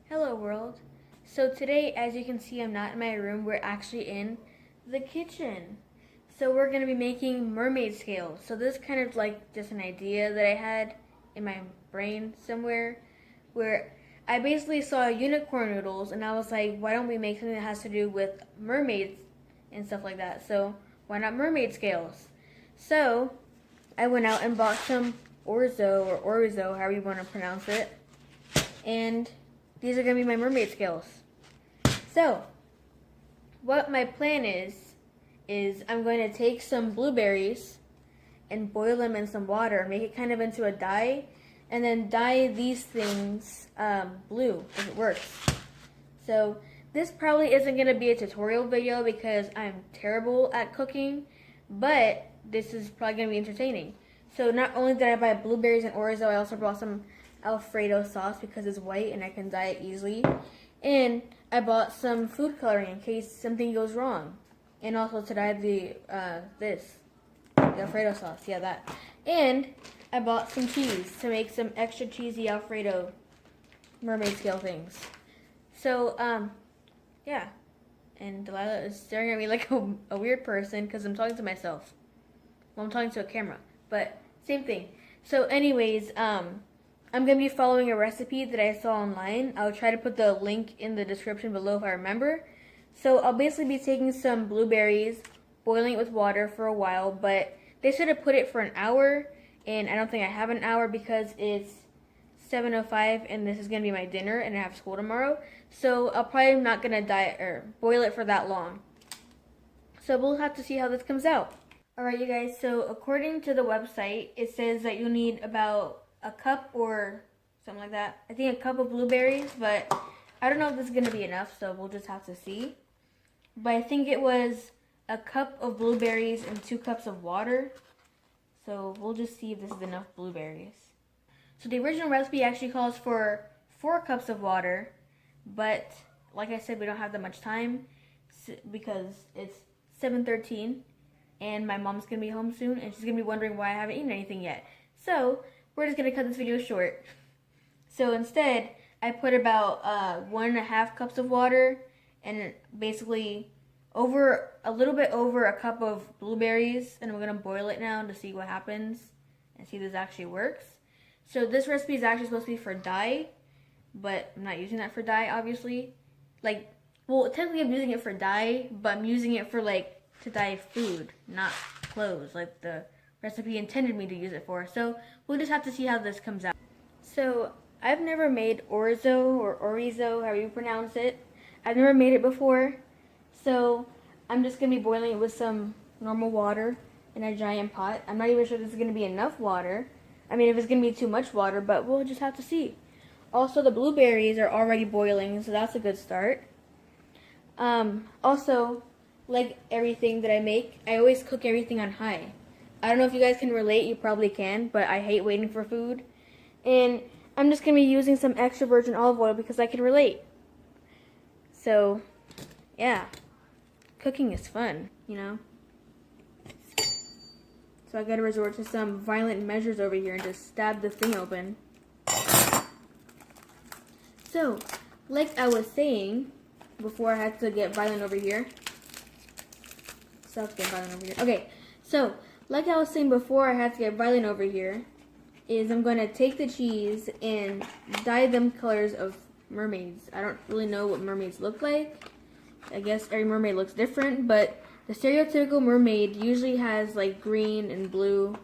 Hello world. So today, as you can see, I'm not in my room. We're actually in the kitchen. So we're going to be making mermaid scales. So this is kind of like just an idea that I had in my brain somewhere where I basically saw unicorn noodles and I was like, why don't we make something that has to do with mermaids and stuff like that? So why not mermaid scales? So I went out and bought some orzo or orizo, however you want to pronounce it. And these are going to be my mermaid scales. So, what my plan is I'm going to take some blueberries and boil them in some water, make it kind of into a dye, and then dye these things blue if it works. So, this probably isn't going to be a tutorial video because I'm terrible at cooking, but this is probably going to be entertaining. So, not only did I buy blueberries and orzo, I also brought some Alfredo sauce because it's white and I can dye it easily. And I bought some food coloring in case something goes wrong. And also to dye the Alfredo sauce, yeah, that. And I bought some cheese to make some extra cheesy Alfredo mermaid scale things. So, yeah. And Delilah is staring at me like a weird person because I'm talking to myself. Well, I'm talking to a camera, but same thing. So anyways, I'm going to be following a recipe that I saw online. I'll try to put the link in the description below if I remember. So I'll basically be taking some blueberries, boiling it with water for a while, but they should have put it for an hour, and I don't think I have an hour because it's 7:05 and this is going to be my dinner and I have school tomorrow. So I'll probably not going to boil it for that long. So we'll have to see how this comes out. Alright you guys, so according to the website, it says that you'll need about a cup or something like that. I think a cup of blueberries, but I don't know if this is going to be enough, so we'll just have to see. But I think it was a cup of blueberries and 2 cups of water. So we'll just see if this is enough blueberries. So the original recipe actually calls for 4 cups of water, but like I said, we don't have that much time because it's 7:13 and my mom's going to be home soon and she's going to be wondering why I haven't eaten anything yet. So we're just going to cut this video short. So instead, I put about 1.5 cups of water and basically a little bit over a cup of blueberries, and we're going to boil it now to see what happens and see if this actually works. So this recipe is actually supposed to be for dye, but I'm not using that for dye, obviously. Well, technically I'm using it for dye, but I'm using it for to dye food, not clothes, like the recipe intended me to use it for. So we'll just have to see how this comes out. So I've never made orzo or orizo, however you pronounce it. I've never made it before. So I'm just going to be boiling it with some normal water in a giant pot. I'm not even sure this is going to be enough water. I mean, if it's going to be too much water, but we'll just have to see. Also, the blueberries are already boiling, so that's a good start. Also, like everything that I make, I always cook everything on high. I don't know if you guys can relate, you probably can, but I hate waiting for food. And I'm just going to be using some extra virgin olive oil because I can relate. So, yeah. Cooking is fun, you know? So I got to resort to some violent measures over here and just stab the thing open. So, like I was saying, before I had to get violent over here. Okay, so like I was saying before I had to get violent over here, is I'm going to take the cheese and dye them colors of mermaids. I don't really know what mermaids look like. I guess every mermaid looks different, but the stereotypical mermaid usually has like green and blue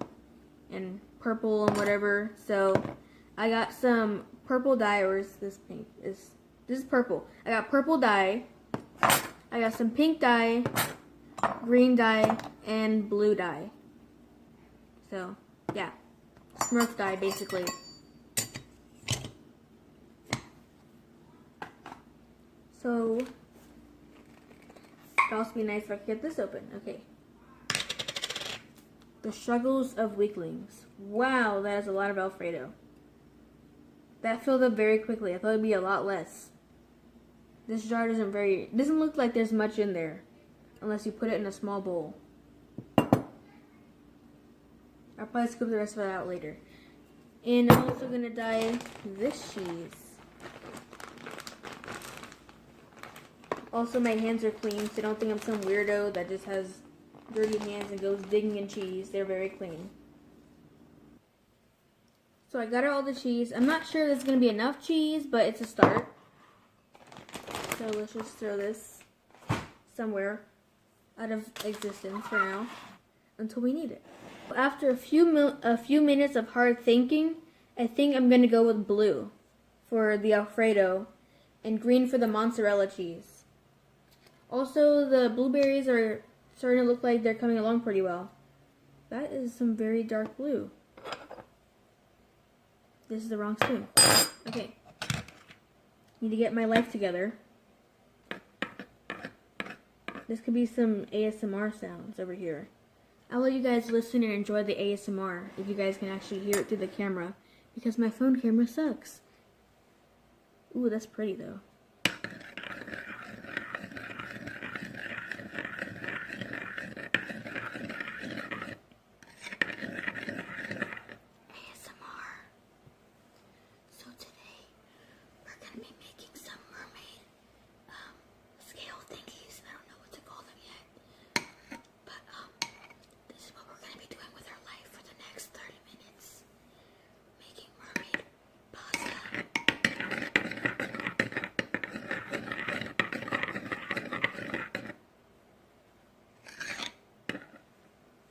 and purple and whatever. So I got some purple dye, or is this pink? This is purple. I got purple dye. I got some pink dye, green dye, and blue dye. So, yeah. Smurf dye, basically. So, it'd also be nice if I could get this open. Okay. The struggles of weaklings. Wow, that is a lot of Alfredo. That filled up very quickly. I thought it'd be a lot less. This jar doesn't look like there's much in there. Unless you put it in a small bowl. I'll probably scoop the rest of it out later. And I'm also going to dye this cheese. Also, my hands are clean, so don't think I'm some weirdo that just has dirty hands and goes digging in cheese. They're very clean. So I got her all the cheese. I'm not sure there's going to be enough cheese, but it's a start. So let's just throw this somewhere out of existence for now until we need it. After a few minutes of hard thinking, I think I'm going to go with blue for the Alfredo and green for the mozzarella cheese. Also, the blueberries are starting to look like they're coming along pretty well. That is some very dark blue. This is the wrong spoon. Okay. Need to get my life together. This could be some ASMR sounds over here. I'll let you guys listen and enjoy the ASMR if you guys can actually hear it through the camera, because my phone camera sucks. Ooh, that's pretty though.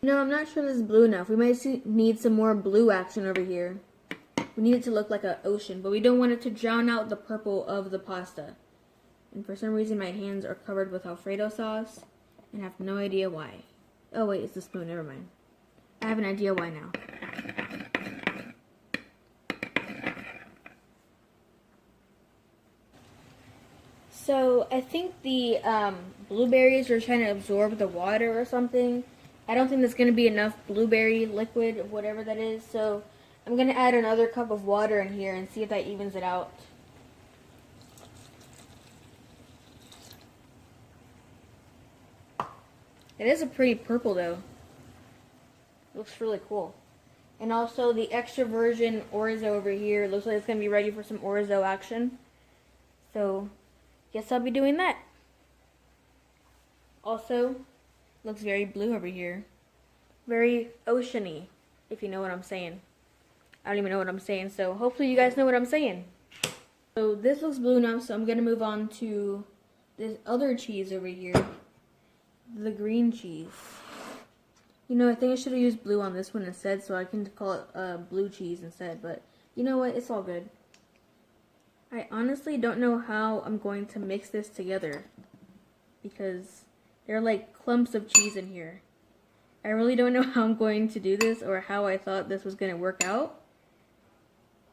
No, I'm not sure this is blue enough. We might need some more blue action over here. We need it to look like an ocean, but we don't want it to drown out the purple of the pasta. And for some reason, my hands are covered with Alfredo sauce, and I have no idea why. Oh wait, it's the spoon, never mind. I have an idea why now. So, I think the blueberries are trying to absorb the water or something. I don't think there's going to be enough blueberry liquid, whatever that is, so I'm going to add another cup of water in here and see if that evens it out. It is a pretty purple though. It looks really cool. And also the extra virgin orzo over here looks like it's going to be ready for some orzo action. So, guess I'll be doing that. Also, looks very blue over here. Very oceany, if you know what I'm saying. I don't even know what I'm saying, so hopefully you guys know what I'm saying. So this looks blue now, so I'm going to move on to this other cheese over here. The green cheese. You know, I think I should have used blue on this one instead, so I can call it blue cheese instead, but you know what, it's all good. I honestly don't know how I'm going to mix this together, because there are like clumps of cheese in here. I really don't know how I'm going to do this or how I thought this was going to work out,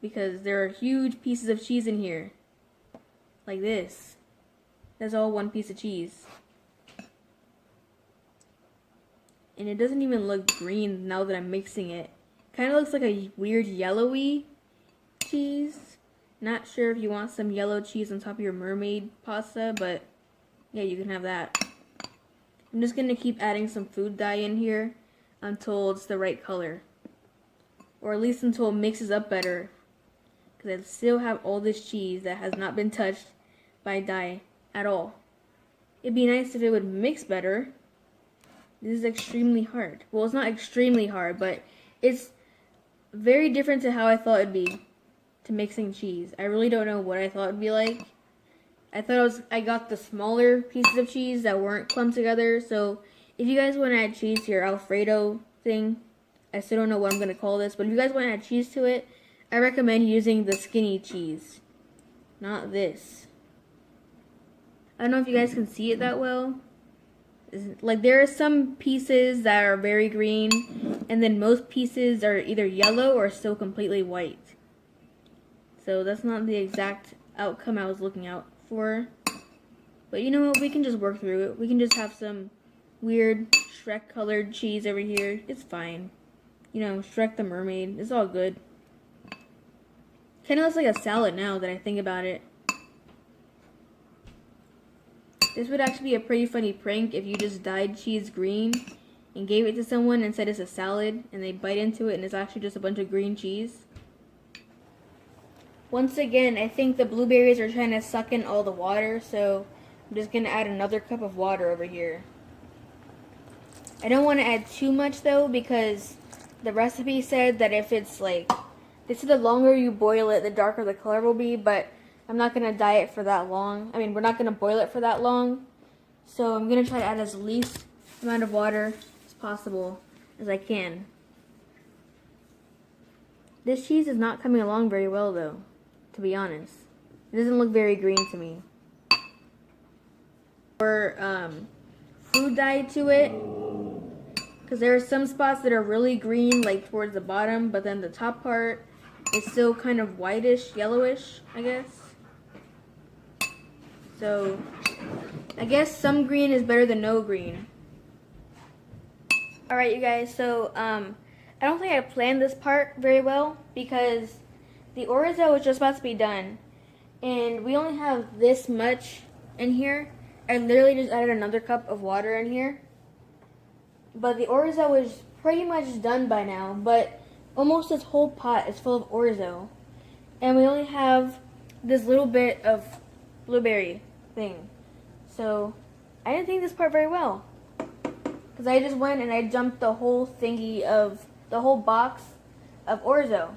because there are huge pieces of cheese in here. Like this. That's all one piece of cheese. And it doesn't even look green now that I'm mixing it. Kind of looks like a weird yellowy cheese. Not sure if you want some yellow cheese on top of your mermaid pasta, but yeah, you can have that. I'm just going to keep adding some food dye in here until it's the right color. Or at least until it mixes up better. Because I still have all this cheese that has not been touched by dye at all. It'd be nice if it would mix better. This is extremely hard. Well, it's not extremely hard, but it's very different to how I thought it'd be to mixing cheese. I really don't know what I thought it'd be like. I got the smaller pieces of cheese that weren't clumped together, so if you guys want to add cheese to your Alfredo thing, I still don't know what I'm going to call this, but if you guys want to add cheese to it, I recommend using the skinny cheese, not this. I don't know if you guys can see it that well. Like, there are some pieces that are very green, and then most pieces are either yellow or still completely white. So that's not the exact outcome I was looking out for. But you know what, we can just work through it. We can just have some weird Shrek colored cheese over here. It's fine. You know, Shrek the Mermaid. It's all good. Kind of looks like a salad now that I think about it. This would actually be a pretty funny prank if you just dyed cheese green and gave it to someone and said it's a salad and they bite into it and it's actually just a bunch of green cheese. Once again, I think the blueberries are trying to suck in all the water, so I'm just going to add another cup of water over here. I don't want to add too much though, because the recipe said that if it's like, they said the longer you boil it, the darker the color will be, but I'm not going to dye it for that long. I mean, we're not going to boil it for that long. So I'm going to try to add as least amount of water as possible as I can. This cheese is not coming along very well though, to be honest. It doesn't look very green to me. Or food dye to it, because there are some spots that are really green, like towards the bottom, but then the top part is still kind of whitish, yellowish, I guess. So I guess some green is better than no green. Alright, you guys, so I don't think I planned this part very well, because the orzo is just about to be done, and we only have this much in here. I literally just added another cup of water in here, but the orzo is pretty much done by now, but almost this whole pot is full of orzo, and we only have this little bit of blueberry thing. So I didn't think this part very well, because I just went and I dumped the whole thingy of the whole box of orzo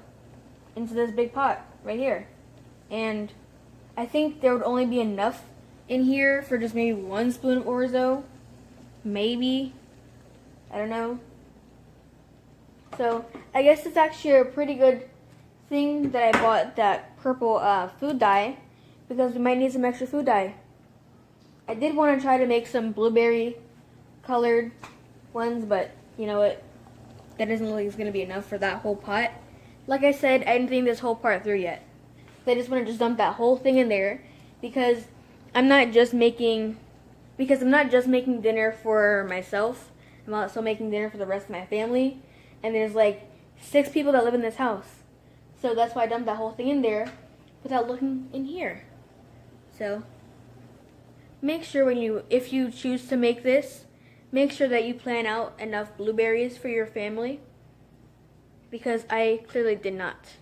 into this big pot right here, and I think there would only be enough in here for just maybe 1 spoon of orzo, maybe, I don't know. So I guess it's actually a pretty good thing that I bought that purple food dye, because we might need some extra food dye. I did want to try to make some blueberry colored ones, but you know what, that doesn't look like it's going to be enough for that whole pot. Like I said, I didn't think this whole part through yet. So I just want to just dump that whole thing in there, because I'm not just making dinner for myself. I'm also making dinner for the rest of my family, and there's like 6 people that live in this house. So that's why I dumped that whole thing in there without looking in here. So make sure if you choose to make this, make sure that you plan out enough blueberries for your family, because I clearly did not.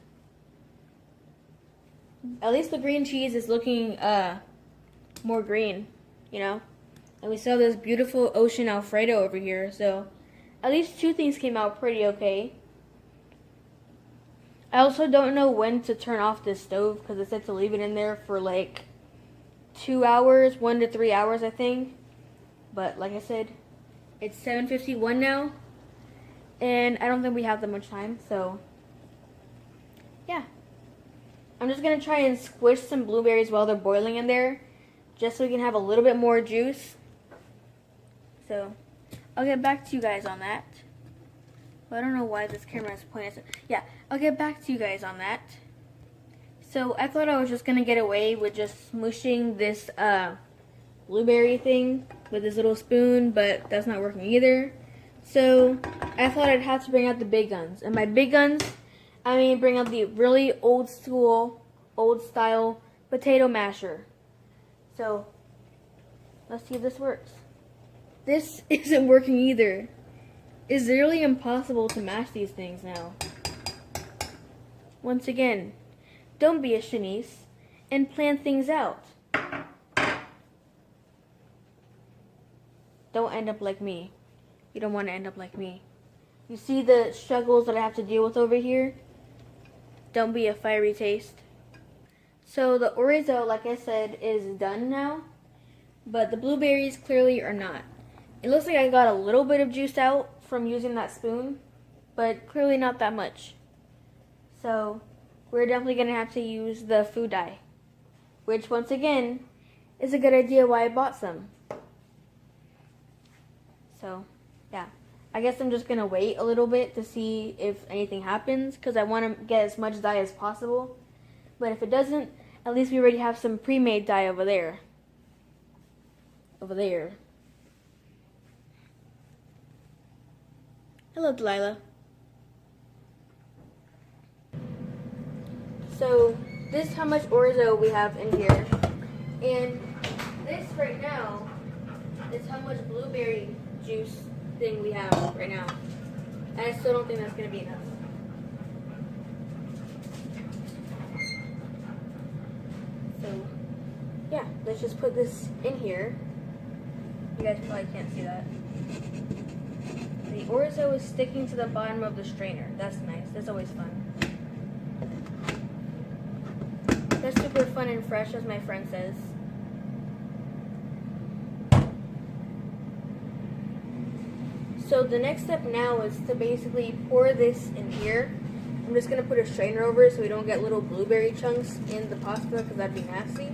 At least the green cheese is looking more green, you know, and we saw this beautiful ocean Alfredo over here, so at least 2 things came out pretty okay. I also don't know when to turn off this stove, because it said to leave it in there for like 2 hours, 1 to 3 hours I think, but like I said, it's 7:51 now, and I don't think we have that much time, so yeah. I'm just going to try and squish some blueberries while they're boiling in there, just so we can have a little bit more juice. So I'll get back to you guys on that. Well, I don't know why this camera is pointing. Yeah, I'll get back to you guys on that. So I thought I was just going to get away with just smooshing this blueberry thing with this little spoon, but that's not working either. So I thought I'd have to bring out the big guns. And by big guns, I mean bring out the really old school, old style potato masher. So let's see if this works. This isn't working either. It's literally impossible to mash these things now. Once again, don't be a Shanice and plan things out. Don't end up like me. You don't want to end up like me. You see the struggles that I have to deal with over here? Don't be a fiery taste. So the orzo, like I said, is done now, but the blueberries clearly are not. It looks like I got a little bit of juice out from using that spoon, but clearly not that much. So we're definitely going to have to use the food dye, which once again is a good idea why I bought some. So yeah, I guess I'm just going to wait a little bit to see if anything happens, because I want to get as much dye as possible. But if it doesn't, at least we already have some pre-made dye over there. Over there. Hello, Delilah. So this is how much orzo we have in here. And this right now is how much blueberry juice thing we have right now. And I still don't think that's going to be enough. So yeah, let's just put this in here. You guys probably can't see that. The orzo is sticking to the bottom of the strainer. That's nice. That's always fun. That's super fun and fresh, as my friend says. So the next step now is to basically pour this in here. I'm just going to put a strainer over it so we don't get little blueberry chunks in the pasta because that'd be nasty.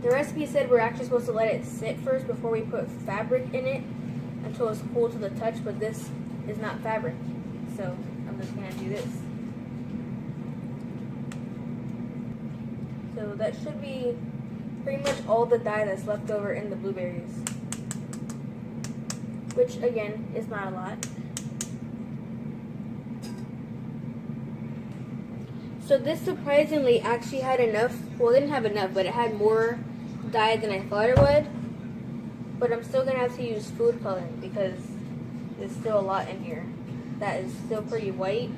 The recipe said we're actually supposed to let it sit first before we put fabric in it until it's cool to the touch, but this is not fabric. So I'm just going to do this. So that should be pretty much all the dye that's left over in the blueberries. Which, again, is not a lot. So this surprisingly actually had enough, well, it didn't have enough, but it had more dye than I thought it would. But I'm still going to have to use food coloring because there's still a lot in here that is still pretty white.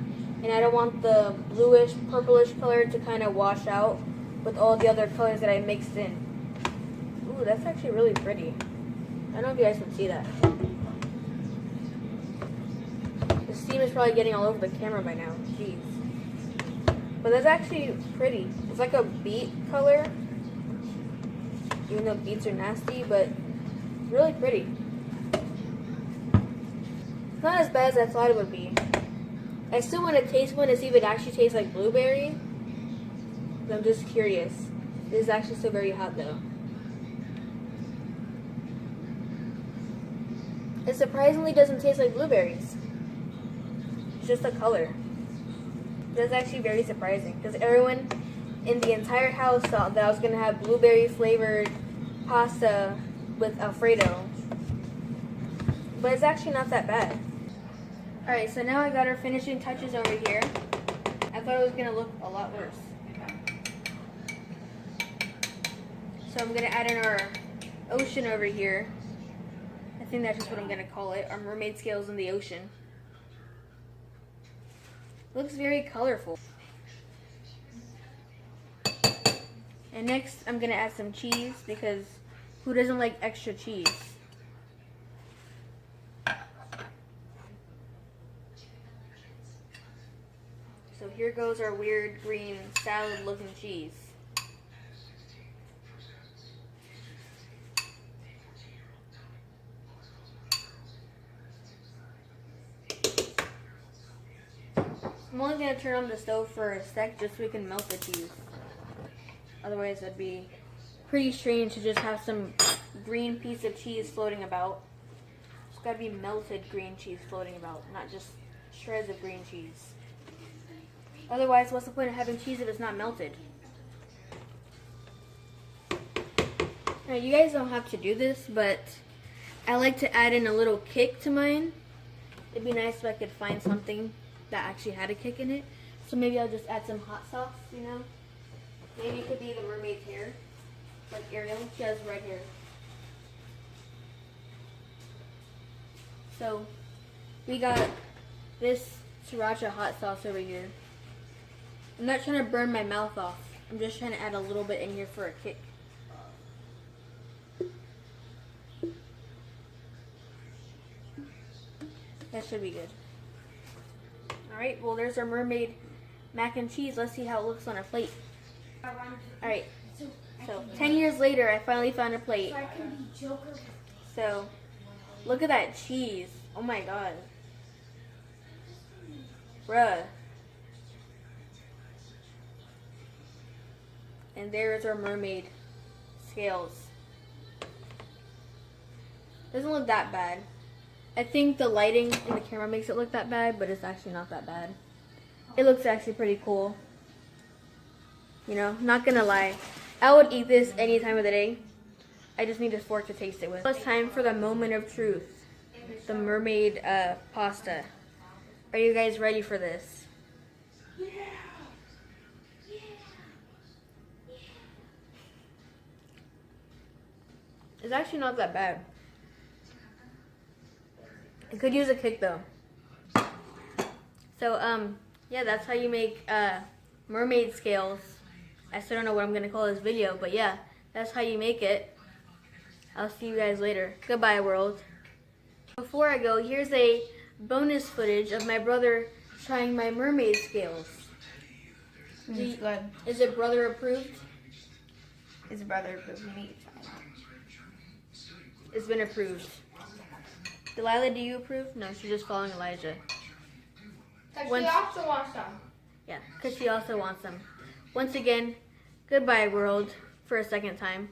And I don't want the bluish, purplish color to kind of wash out with all the other colors that I mixed in. Ooh, that's actually really pretty. I don't know if you guys can see that. The steam is probably getting all over the camera by now. Jeez. But that's actually pretty. It's like a beet color. Even though beets are nasty, but it's really pretty. It's not as bad as I thought it would be. I still want to taste one to see if it actually tastes like blueberry. I'm just curious. This is actually still very hot though. It surprisingly doesn't taste like blueberries. It's just the color. That's actually very surprising because everyone in the entire house thought that I was going to have blueberry flavored pasta with Alfredo. But it's actually not that bad. Alright, so now I got our finishing touches over here. I thought it was going to look a lot worse. So I'm going to add in our ocean over here. I think that's just what I'm going to call it. Our mermaid scales in the ocean. Looks very colorful. And next I'm going to add some cheese because who doesn't like extra cheese? So here goes our weird green salad looking cheese. I'm only going to turn on the stove for a sec just so we can melt the cheese. Otherwise it'd be pretty strange to just have some green piece of cheese floating about. It's got to be melted green cheese floating about, not just shreds of green cheese. Otherwise, what's the point of having cheese if it's not melted? Now, you guys don't have to do this, but I like to add in a little kick to mine. It'd be nice if I could find something that actually had a kick in it. So maybe I'll just add some hot sauce, you know? Maybe it could be the mermaid's hair. Like Ariel, she has red hair. So, we got this sriracha hot sauce over here. I'm not trying to burn my mouth off. I'm just trying to add a little bit in here for a kick. That should be good. Alright, well there's our mermaid mac and cheese. Let's see how it looks on our plate. Alright, so 10 years later I finally found a plate. So, look at that cheese. Oh my god. Bruh. And there's our mermaid scales. Doesn't look that bad. I think the lighting in the camera makes it look that bad, but it's actually not that bad. It looks actually pretty cool. You know, not gonna lie. I would eat this any time of the day. I just need a fork to taste it with. It's time for the moment of truth. The mermaid pasta. Are you guys ready for this? Yeah. It's actually not that bad. It could use a kick though. So, yeah, that's how you make mermaid scales I still don't know what I'm gonna call this video, but yeah, that's how you make it. I'll see you guys later. Goodbye, world. Before I go, here's a bonus footage of my brother trying my mermaid scales. It's good. Is it brother approved? It's brother approved. You need to try it. It's been approved. Delilah, do you approve? No, she's just following Elijah. Because she also wants some. Yeah, because she also wants them. Once again, goodbye, world, for a second time.